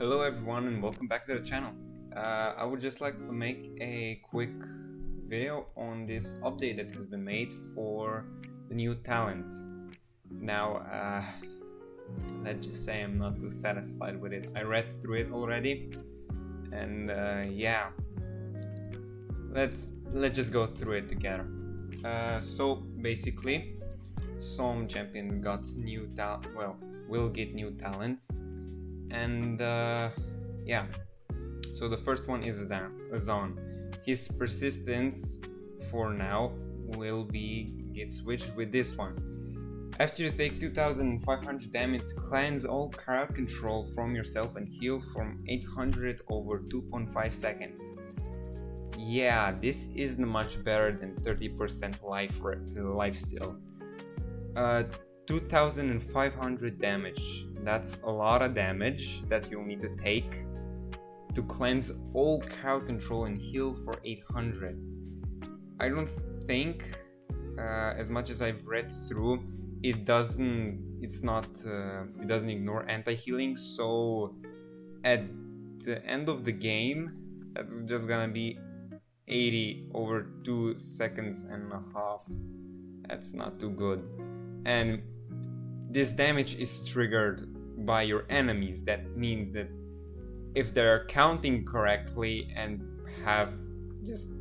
Hello everyone and welcome back to the channel. I would just like to make a quick video on this update that has been made for the new talents. Now, let's just say I'm not too satisfied with it. I read through it already and yeah, let's just go through it together. So basically, some champion got new will get new talents. And yeah, so the first one is Azaan. His persistence for now will get switched with this one. After you take 2500 damage, cleanse all crowd control from yourself and heal from 800 over 2.5 seconds. Yeah, this is much better than 30% life steal. 2500 damage. That's a lot of damage that you'll need to take to cleanse all crowd control and heal for 800. I don't think, as much as I've read through, it doesn't ignore anti-healing, so at the end of the game, that's just gonna be 80 over 2 seconds and a half. That's not too good. And this damage is triggered by your enemies. That means that if they're counting correctly and have just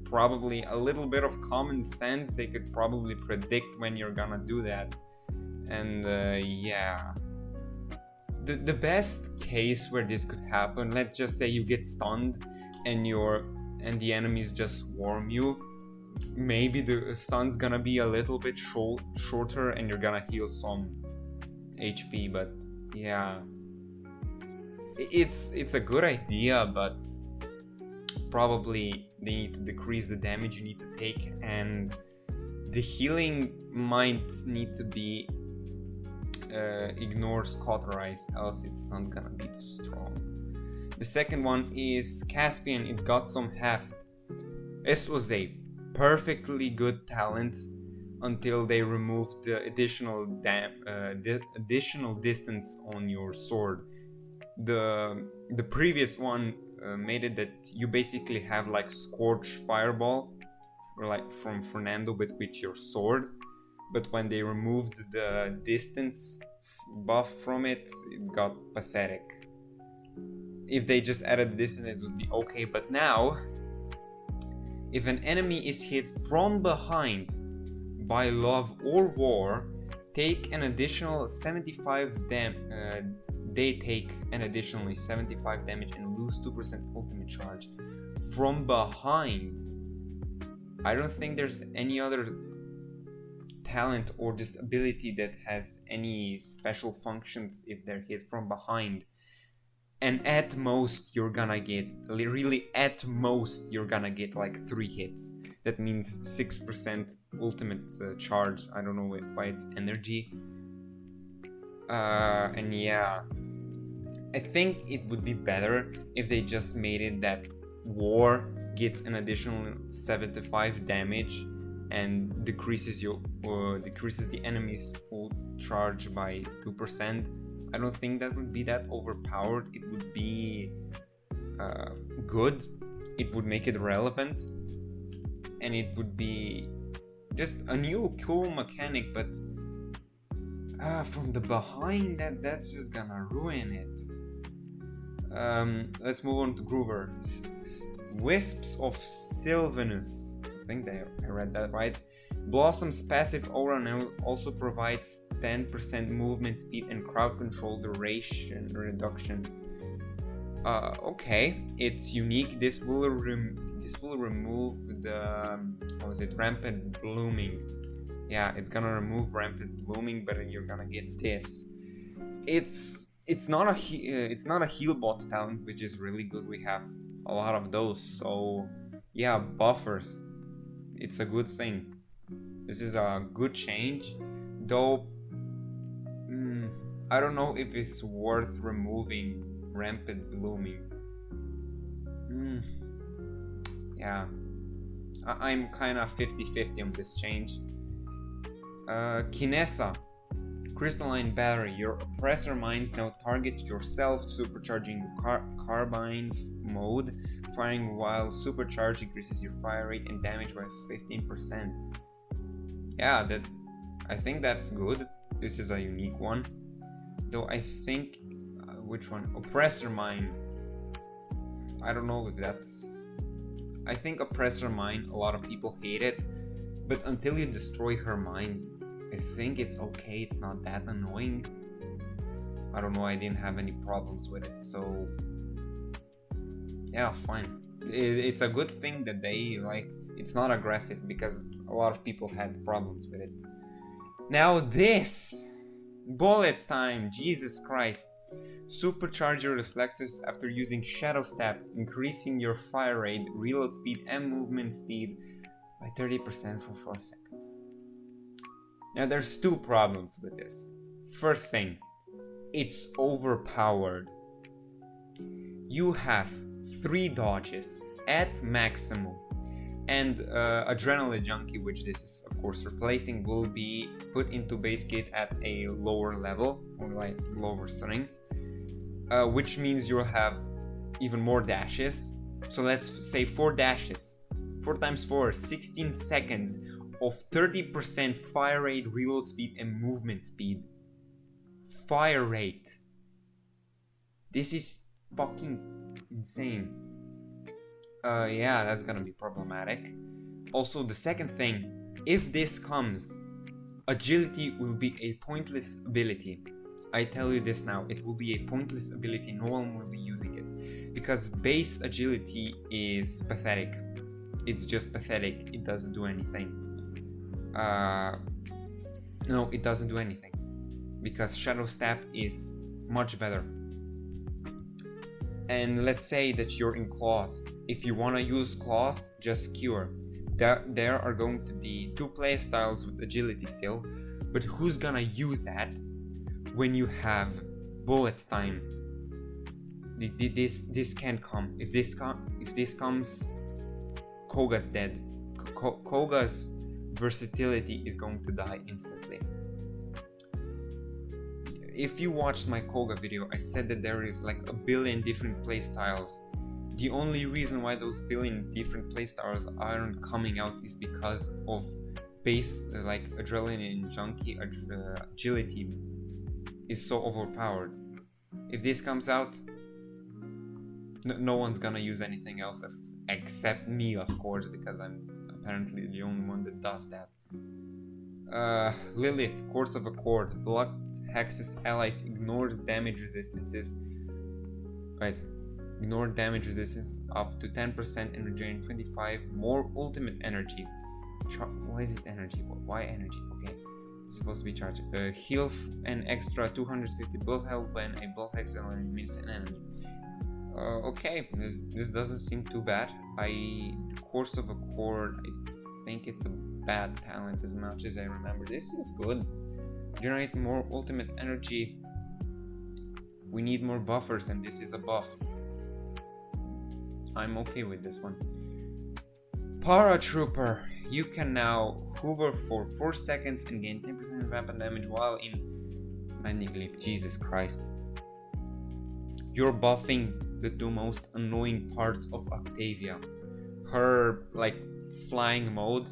probably a little bit of common sense, they could probably predict when you're gonna do that. And yeah, the best case where this could happen, let's just say you get stunned and the enemies just swarm you. Maybe the stun's gonna be a little bit shorter and you're gonna heal some HP, but yeah, it's a good idea, but probably they need to decrease the damage you need to take, and the healing might need to be ignores cauterize, else it's not gonna be too strong. The second one is Caspian. It got some heft. This was a perfectly good talent until they removed the additional distance on your sword. The previous one made it that you basically have like Scorch Fireball, like from Fernando, but with your sword. But when they removed the distance buff from it, it got pathetic. If they just added the distance, it would be okay. But now, if an enemy is hit from behind by love or war, take an additional 75 they take an additionally 75 damage and lose 2% ultimate charge from behind. I don't think there's any other talent or just ability that has any special functions if they're hit from behind. And at most you're gonna get, really at most you're gonna get like 3 hits. That means 6% ultimate charge. I don't know why it's energy. And yeah, I think it would be better if they just made it that war gets an additional 75 damage and decreases the enemy's full charge by 2%. I don't think that would be that overpowered. It would be good. It would make it relevant, and it would be just a new cool mechanic. But from the behind, that's just gonna ruin it. Let's move on to Groover. Wisps of Sylvanus. I think I read that right. Blossom's passive aura now also provides 10% movement speed and crowd control duration reduction. Okay, it's unique. This will remove the rampant blooming. Yeah, it's gonna remove rampant blooming, but you're gonna get this. It's not a heal bot talent, which is really good. We have a lot of those, so yeah, buffers. It's a good thing. This is a good change, though. I don't know if it's worth removing rampant blooming. Yeah, I'm kind of 50-50 on this change. Kinessa, Crystalline battery. Your oppressor mines now target yourself, supercharging the carbine mode. Firing while supercharged increases your fire rate and damage by 15%. Yeah, I think that's good. This is a unique one. Though I think which one? Oppressor mine. I don't know if that's. I think oppressor mine. A lot of people hate it, but until you destroy her mines, I think it's okay. It's not that annoying. I don't know. I didn't have any problems with it, so yeah, fine. It's a good thing that they like. It's not aggressive because a lot of people had problems with it. Now this bullet time. Jesus Christ. Supercharge your reflexes after using Shadow Step, increasing your fire rate, reload speed, and movement speed by 30% for 4 seconds. Now there's two problems with this. First thing, it's overpowered. You have 3 dodges at maximum, and Adrenaline Junkie, which this is of course replacing, will be put into base kit at a lower level, or like lower strength. Which means you'll have even more dashes. So let's say 4 dashes. 4 times 4, 16 seconds of 30% fire rate, reload speed, and movement speed. Fire rate. This is fucking insane. Yeah, that's gonna be problematic. Also, the second thing, if this comes, agility will be a pointless ability. I tell you this now, it will be a pointless ability, no one will be using it. Because base agility is pathetic. It's just pathetic, it doesn't do anything. No, it doesn't do anything. Because Shadow Step is much better. And let's say that you're in claws. If you want to use claws, just cure. There are going to be 2 playstyles with agility still. But who's gonna use that when you have bullet time? This can't come. If this comes, Koga's dead. Koga's versatility is going to die instantly. If you watched my Koga video, I said that there is like a billion different playstyles. The only reason why those billion different playstyles aren't coming out is because of base like Adrenaline Junkie agility is so overpowered. If this comes out, no one's gonna use anything else except me, of course, because I'm apparently the only one that does that. Lilith, Course of Accord. Blocked Hexes allies ignores damage resistances. Right. Ignore damage resistance up to 10% and regain 25 more ultimate energy. Why is it energy? Why energy? Okay. It's supposed to be charged. Heal an extra 250 build health when a build hex ally meets an enemy. Okay, this doesn't seem too bad. Course of Accord, I think it's a bad talent as much as I remember. This is good. Generate more ultimate energy. We need more buffers, and this is a buff. I'm okay with this one. Paratrooper. You can now hover for 4 seconds and gain 10% weapon damage while in Landing Leap. Jesus Christ. You're buffing the 2 most annoying parts of Octavia. Her like flying mode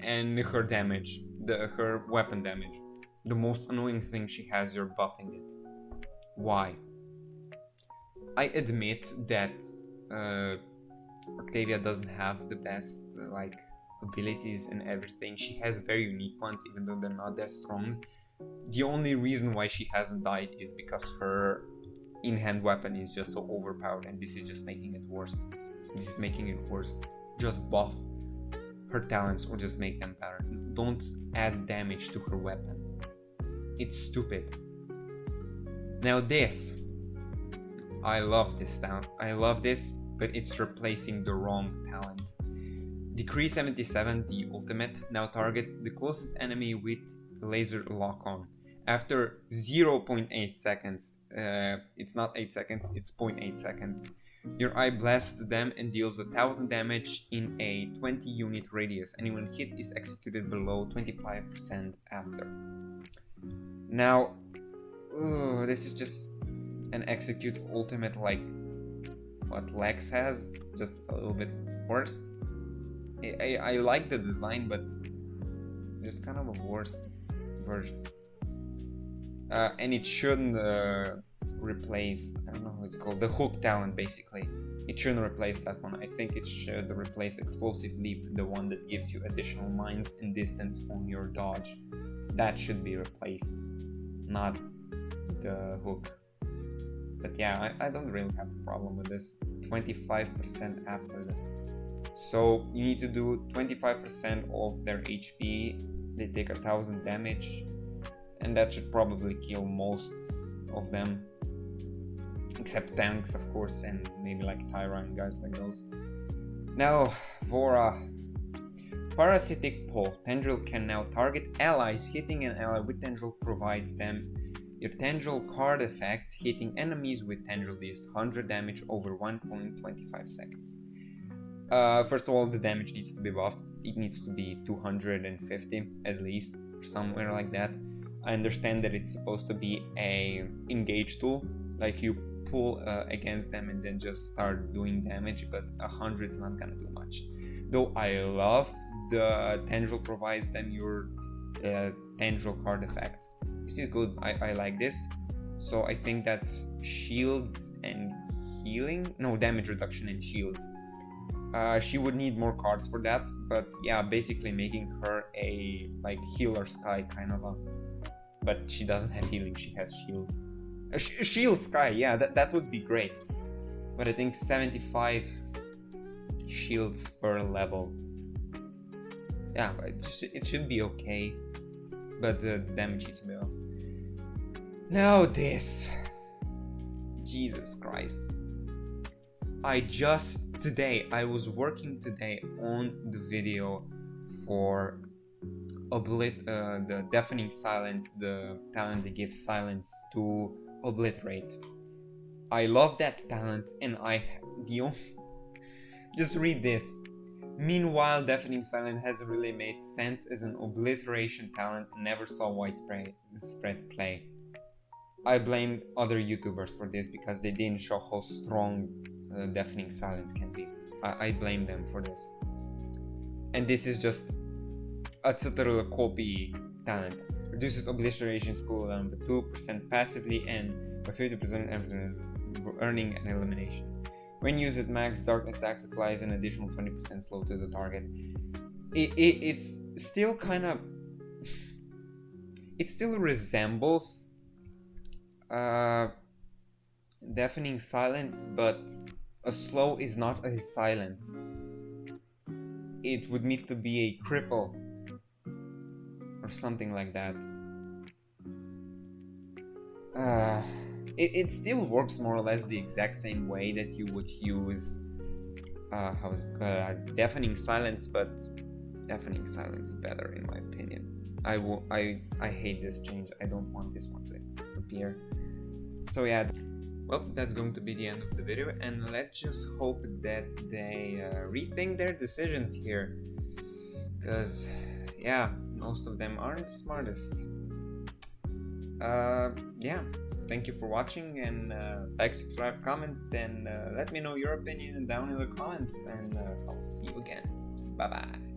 and her damage. Her weapon damage. The most annoying thing she has, you're buffing it. Why? I admit that Octavia doesn't have the best like abilities and everything. She has very unique ones, even though they're not that strong. The only reason why she hasn't died is because her in-hand weapon is just so overpowered, and this is just making it worse. This is making it worse. Just buff her talents or just make them better. Don't add damage to her weapon. It's stupid. Now this, I love this talent. I love this, but it's replacing the wrong talent. Decree 77, the ultimate, now targets the closest enemy with laser lock on. After 0.8 seconds, it's not 8 seconds, it's 0.8 seconds. Your eye blasts them and deals 1000 damage in a 20 unit radius. Anyone hit is executed below 25% after. Now, this is just an execute ultimate like what Lex has, just a little bit worse. I like the design, but just kind of a worse version. And it shouldn't replace, I don't know how it's called, the hook talent basically. It shouldn't replace that one. I think it should replace Explosive Leap, the one that gives you additional mines and distance on your dodge. That should be replaced, not the hook. But yeah, I don't really have a problem with this. 25% after that. So you need to do 25% of their HP. They take 1000 damage, and that should probably kill most of them, except tanks, of course, and maybe like Tyra and guys like those. Now, Vora. Parasitic Pole. Tendril can now target allies. Hitting an ally with Tendril provides them your Tendril card effects. Hitting enemies with Tendril deals 100 damage over 1.25 seconds. First of all, the damage needs to be buffed. It needs to be 250 at least, or somewhere like that. I understand that it's supposed to be a engage tool, like you pull against them and then just start doing damage, but 100 is not gonna do much. Though I love the Tendril provides them your Tendril card effects. This is good. I like this. So I think that's shields and healing. No, damage reduction and shields. She would need more cards for that, but yeah, basically making her a like healer Sky kind of a. But she doesn't have healing. She has shields. Shield Sky, yeah, that would be great. But I think 75 shields per level. Yeah, it should be okay, but the damage needs to be off. Now this. Jesus Christ. I was working today on the video for the Deafening Silence, the talent that gives silence to Obliterate. I love that talent, and just read this. Meanwhile, Deafening Silence hasn't really made sense as an obliteration talent and never saw widespread play. I blame other YouTubers for this because they didn't show how strong Deafening Silence can be. I blame them for this. And this is just a total copy talent. Reduces obliteration cooldown by 2% passively and by 50% after earning an elimination. When used at max, Darkness Axe applies an additional 20% slow to the target. It's still kind of... It still resembles Deafening Silence, but a slow is not a silence. It would need to be a cripple or something like that. It still works more or less the exact same way that you would use Deafening Silence, but Deafening Silence better in my opinion. I hate this change. I don't want this one to appear. So yeah, well, that's going to be the end of the video, and let's just hope that they rethink their decisions here, because yeah, most of them aren't the smartest. Yeah, thank you for watching, and like, subscribe, comment, and let me know your opinion down in the comments, and I'll see you again. Bye bye.